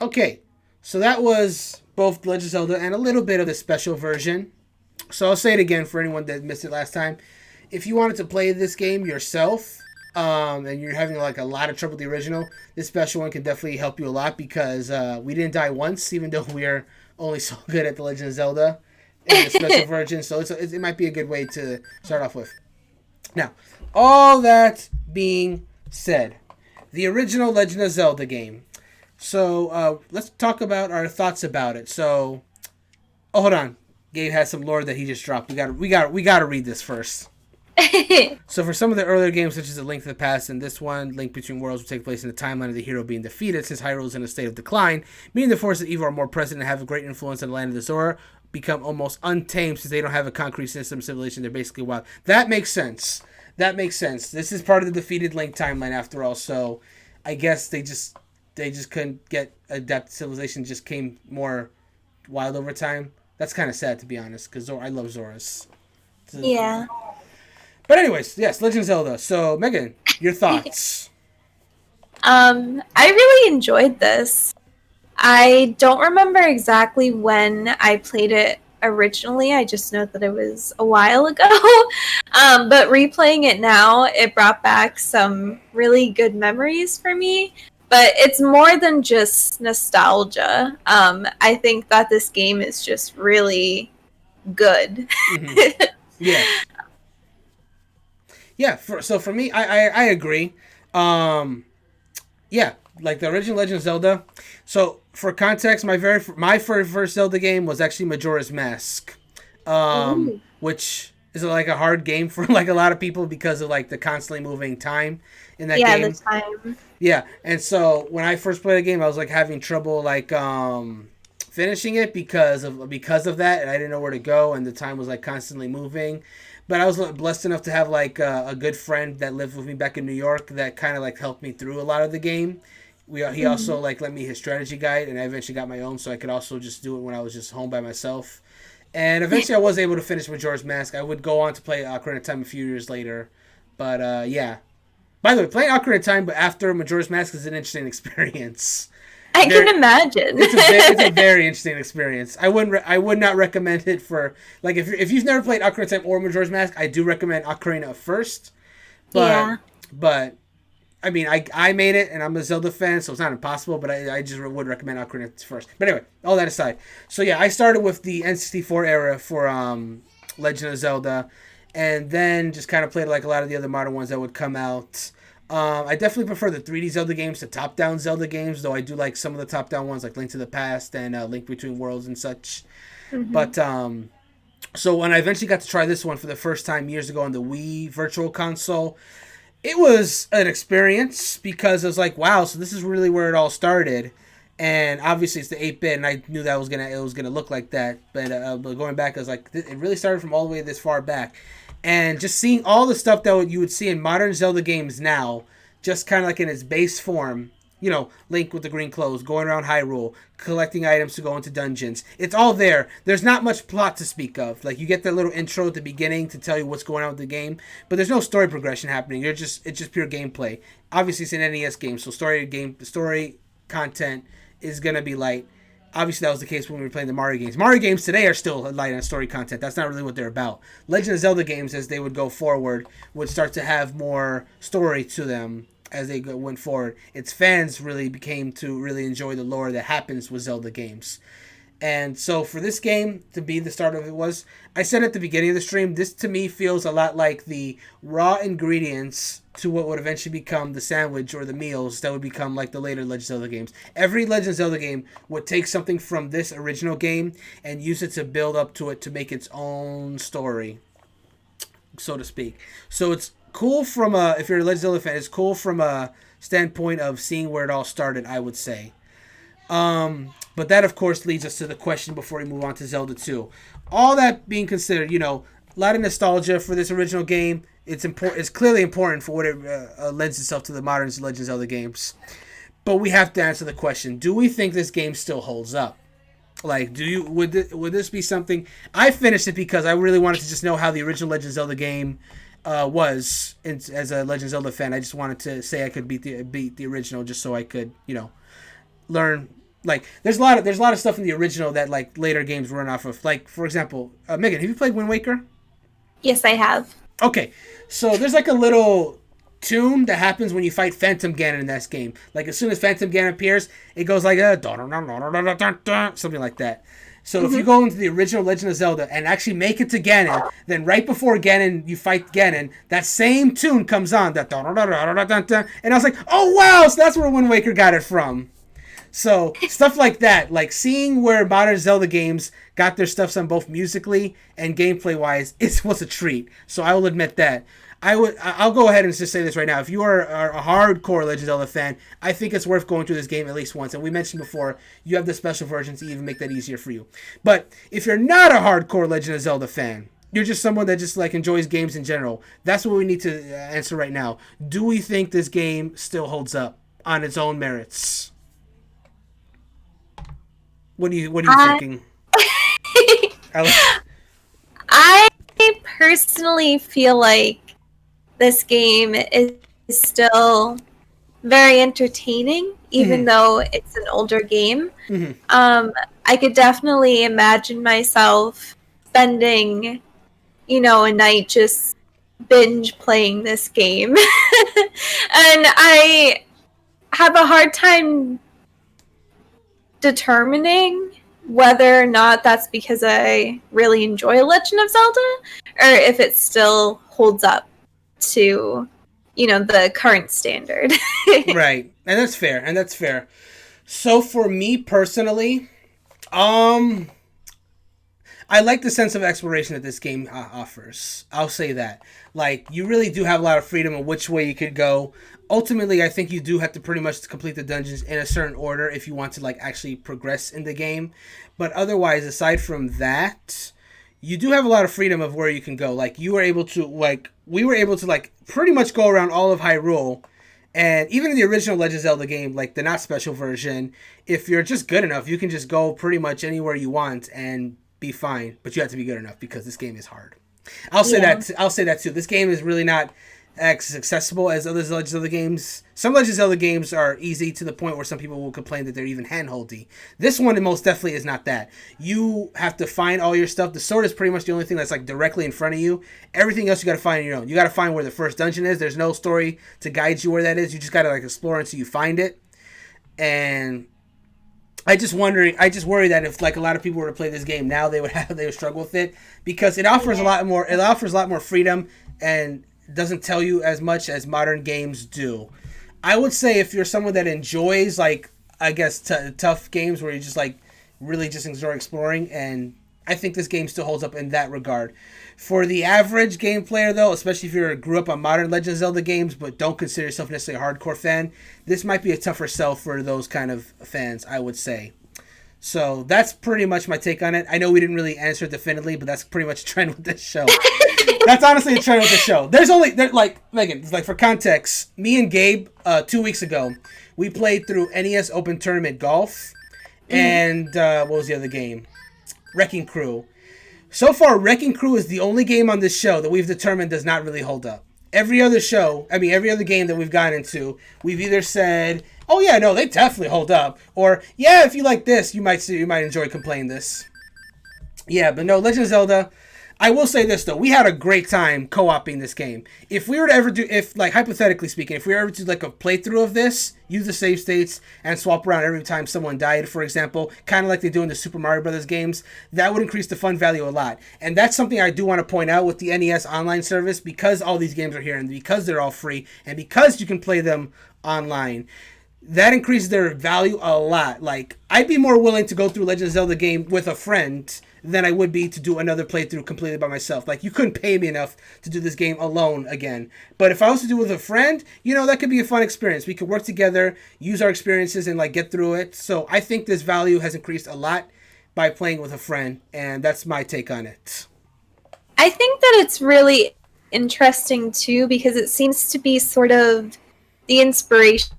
Okay, so that was both Legend of Zelda and a little bit of the special version. So I'll say it again for anyone that missed it last time. If you wanted to play this game yourself, and you're having like a lot of trouble with the original, this special one can definitely help you a lot because we didn't die once, even though we are only so good at the Legend of Zelda in the special version. So it might be a good way to start off with. Now, all that being said, the original Legend of Zelda game. So let's talk about our thoughts about it. So, oh, hold on. Gabe has some lore that he just dropped. We got to read this first. So for some of the earlier games, such as A Link to the Past and this one, Link Between Worlds will take place in the timeline of the hero being defeated, since Hyrule is in a state of decline, meaning the forces of evil are more present and have a great influence on the land of the Zora, become almost untamed since they don't have a concrete system of civilization. They're basically wild. That makes sense. That makes sense. This is part of the defeated Link timeline after all, so I guess they just couldn't get adapted civilization, just came more wild over time. That's kind of sad, to be honest, because I love Zoras. Yeah. But anyways, yes, Legend of Zelda. So Megan, your thoughts? I really enjoyed this. I don't remember exactly when I played it originally. I just know that it was a while ago. But replaying it now, it brought back some really good memories for me. But it's more than just nostalgia. I think that this game is just really good. Mm-hmm. Yeah, yeah. So for me, I agree. Um, yeah, like the original Legend of Zelda. So for context, my very first Zelda game was actually Majora's Mask, Ooh. which is like a hard game for like a lot of people because of like the constantly moving time in that Yeah, the game. time. Yeah, and so when I first played the game, I was like having trouble like finishing it because of that, and I didn't know where to go, and the time was like constantly moving. But I was blessed enough to have like a good friend that lived with me back in New York that kind of like helped me through a lot of the game. He Mhm. also like lent me his strategy guide, and I eventually got my own, so I could also just do it when I was just home by myself. And eventually, I was able to finish Majora's Mask. I would go on to play Ocarina of Time a few years later, but yeah, by the way, playing Ocarina of Time, but after Majora's Mask is an interesting experience. I can Very, imagine. it's a very interesting experience. I would not recommend it for like if you've never played Ocarina of Time or Majora's Mask, I do recommend Ocarina first. But Yeah. but I mean I made it and I'm a Zelda fan, so it's not impossible. But I just would recommend Ocarina first. But anyway, all that aside, so yeah, I started with the N64 era for Legend of Zelda, and then just kind of played like a lot of the other modern ones that would come out. I definitely prefer the 3D Zelda games to top-down Zelda games, though I do like some of the top-down ones like Link to the Past and Link Between Worlds and such. Hmm. But so when I eventually got to try this one for the first time years ago on the Wii Virtual Console, it was an experience because I was like, wow, so this is really where it all started. And obviously it's the 8-bit, and I knew that it was gonna look like that. But going back, I was like, it really started from all the way this far back, and just seeing all the stuff that you would see in modern Zelda games now, just kind of like in its base form. You know, Link with the green clothes, going around Hyrule, collecting items to go into dungeons. It's all there. There's not much plot to speak of. Like you get that little intro at the beginning to tell you what's going on with the game, but there's no story progression happening. It's just pure gameplay. Obviously, it's an NES game, so story content is gonna be light. Obviously, that was the case when we were playing the Mario games. Mario games today are still light on story content. That's not really what they're about. Legend of Zelda games, as they would go forward, would start to have more story to them as they went forward. Its fans really became to really enjoy the lore that happens with Zelda games. And so for this game to be the start of it was, I said at the beginning of the stream, this to me feels a lot like the raw ingredients to what would eventually become the sandwich or the meals that would become like the later Legend of Zelda games. Every Legend of Zelda game would take something from this original game and use it to build up to it to make its own story, so to speak. So it's cool from if you're a Legend of Zelda fan, it's cool from a standpoint of seeing where it all started, I would say. But that, of course, leads us to the question before we move on to Zelda 2. All that being considered, a lot of nostalgia for this original game. It's important. It's clearly important for what it lends itself to the modern Legend of Zelda games. But we have to answer the question: do we think this game still holds up? Like, would this be something? I finished it because I really wanted to just know how the original Legend of Zelda game was. As a Legend of Zelda fan, I just wanted to say I could beat the original, just so I could learn Like there's a lot of stuff in the original that like later games run off of. Like for example, Megan, have you played Wind Waker? Yes, I have. Okay, so there's like a little tune that happens when you fight Phantom Ganon in this game. Like as soon as Phantom Ganon appears, it goes like something like that. So if you go into the original Legend of Zelda and actually make it to Ganon, then right before Ganon you fight Ganon, that same tune comes on. That and I was like, oh wow, so that's where Wind Waker got it from. So stuff like that, like seeing where modern Zelda games got their stuffs on both musically and gameplay wise, it was a treat. So I will admit that. I'll go ahead and just say this right now. If you are a hardcore Legend of Zelda fan, I think it's worth going through this game at least once. And we mentioned before, you have the special versions to even make that easier for you. But if you're not a hardcore Legend of Zelda fan, you're just someone that just like enjoys games in general. That's what we need to answer right now. Do we think this game still holds up on its own merits? What are you thinking? I personally feel like this game is still very entertaining, even though it's an older game. I could definitely imagine myself spending, a night just binge playing this game. And I have a hard time determining whether or not that's because I really enjoy Legend of Zelda or if it still holds up to the current standard. Right. And that's fair. So for me personally, I like the sense of exploration that this game offers. I'll say that. Like, you really do have a lot of freedom on which way you could go. Ultimately, I think you do have to pretty much complete the dungeons in a certain order if you want to, like, actually progress in the game. But otherwise, aside from that, you do have a lot of freedom of where you can go. Like, we were able to, like, pretty much go around all of Hyrule. And even in the original Legend of Zelda game, like the not special version, if you're just good enough, you can just go pretty much anywhere you want and be fine. But you have to be good enough because this game is hard. I'll say that too. This game is really not as accessible as other Legend of Zelda games. Some Legend of Zelda games are easy to the point where some people will complain that they're even handholdy. This one most definitely is not that. You have to find all your stuff. The sword is pretty much the only thing that's like directly in front of you. Everything else you got to find on your own. You got to find where the first dungeon is. There's no story to guide you where that is. You just got to like explore until you find it. And I just worry that if like a lot of people were to play this game now, they would struggle with it because it offers a lot more freedom and doesn't tell you as much as modern games do. I would say if you're someone that enjoys like I guess tough games where you just like really just enjoy exploring, and I think this game still holds up in that regard. For the average game player though, especially if you grew up on modern Legend of Zelda games but don't consider yourself necessarily a hardcore fan, this might be a tougher sell for those kind of fans, I would say. So that's pretty much my take on it. I know we didn't really answer definitively, but that's pretty much a trend with this show. That's honestly a trend with the show. Like Megan, like for context, me and Gabe 2 weeks ago, we played through NES Open Tournament Golf, and what was the other game? Wrecking Crew. So far, Wrecking Crew is the only game on this show that we've determined does not really hold up. Every other game that we've gotten into, we've either said, "Oh yeah, no, they definitely hold up," or "Yeah, if you like this, you might enjoy playing this." Yeah, but no, Legend of Zelda. I will say this though, we had a great time co-oping this game. If we were to ever hypothetically speaking, if we were ever to do like a playthrough of this, use the save states and swap around every time someone died, for example, kind of like they do in the Super Mario Brothers games, that would increase the fun value a lot. And that's something I do want to point out with the NES online service, because all these games are here and because they're all free and because you can play them online. That increases their value a lot. Like, I'd be more willing to go through Legend of Zelda game with a friend than I would be to do another playthrough completely by myself. Like, you couldn't pay me enough to do this game alone again. But if I was to do it with a friend, that could be a fun experience. We could work together, use our experiences, and, like, get through it. So I think this value has increased a lot by playing with a friend, and that's my take on it. I think that it's really interesting, too, because it seems to be sort of the inspiration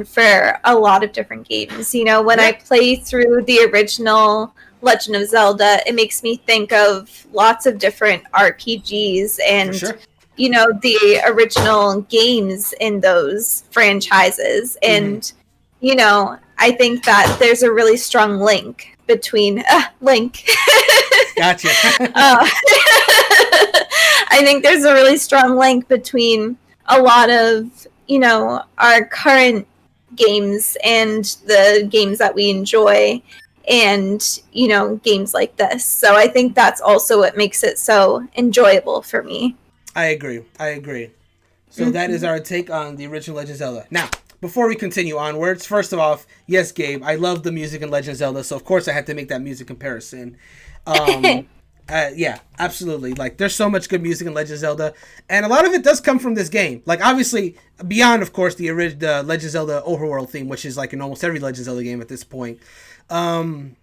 for a lot of different games. When I play through the original Legend of Zelda, it makes me think of lots of different RPGs and the original games in those franchises. And I think that there's a really strong link between link. Gotcha. I think there's a really strong link between a lot of, our current games and the games that we enjoy and, games like this. So I think that's also what makes it so enjoyable for me. I agree. I agree. So that is Mm-hmm. our take on the original Legend of Zelda. Now, before we continue onwards, first of all, yes, Gabe, I love the music in Legend of Zelda, so of course I had to make that music comparison. Um, yeah, absolutely. Like, there's so much good music in Legend of Zelda, and a lot of it does come from this game. Like, obviously, beyond, of course, the original Legend of Zelda overworld theme, which is like in almost every Legend of Zelda game at this point. Um,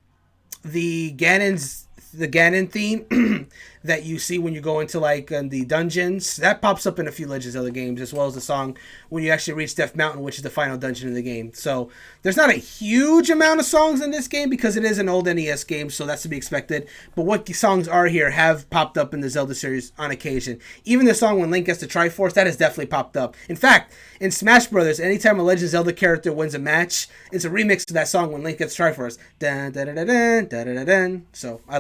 the Ganon theme that you see when you go into like the dungeons that pops up in a few Legends of Zelda games, as well as the song when you actually reach Death Mountain, which is the final dungeon in the game. So there's not a huge amount of songs in this game because it is an old NES game, so that's to be expected. But what the songs are here have popped up in the Zelda series on occasion. Even the song when Link gets the Triforce, that has definitely popped up. In fact, in Smash Brothers, anytime a Legend of Zelda character wins a match, it's a remix to that song when Link gets Triforce. Dun, dun, dun, dun, dun, dun, dun, dun. So I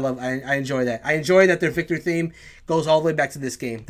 enjoy that. I enjoy that their victory theme goes all the way back to this game.